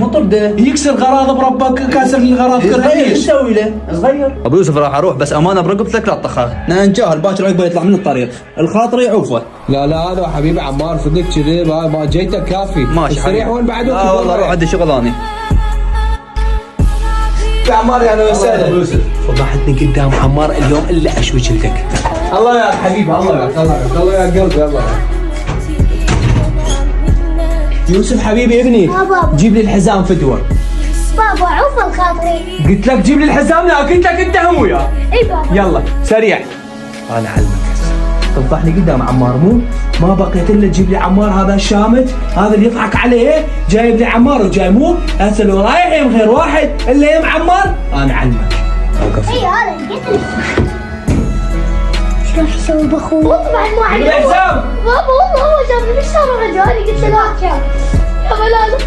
مو طرده. يكسر غراض بربك، كاسر الغراض كلها. ايش نسوي له؟ صغير. ابو يوسف راح اروح، بس امانه برقبتك لا تطخها. نجاهل باكر عقبه يطلع من الطريق، الخاطر يعوفه. لا هذا حبيبي عمار صدق كذي ما جيتك كافي. ماشي السريع وين بعد؟ لا والله روح عندي شغل اني. يا عمار يا اهلا وسهلا. ابو يوسف فضحتني قدام عمار اليوم الا اشوي جلدك. الله يا حبيبي، الله يا قلبي، الله يوسف حبيبي ابني، بابا. جيب لي الحزام فدوه. بابا عوف الخاطري. قلت لك جيب لي الحزام، لا قلت لك انت هم وياه. اي بابا. يلا سريع. انا علمك تفضحني قدام عمار، ما بقيت الا تجيب لي عمار هذا الشامت، هذا اللي يضحك عليه، جايب لي عمار وجاي مو هسه لو رايح يم غير واحد الا يم عمار. انا علمك. اوقف. اي هذا قتل. ايش راح يسوي باخوه؟ طبعا مو عليه. الحزام. بابا والله هو جابني بالشارع رجالي، قلت له لا كان. يا بلاده.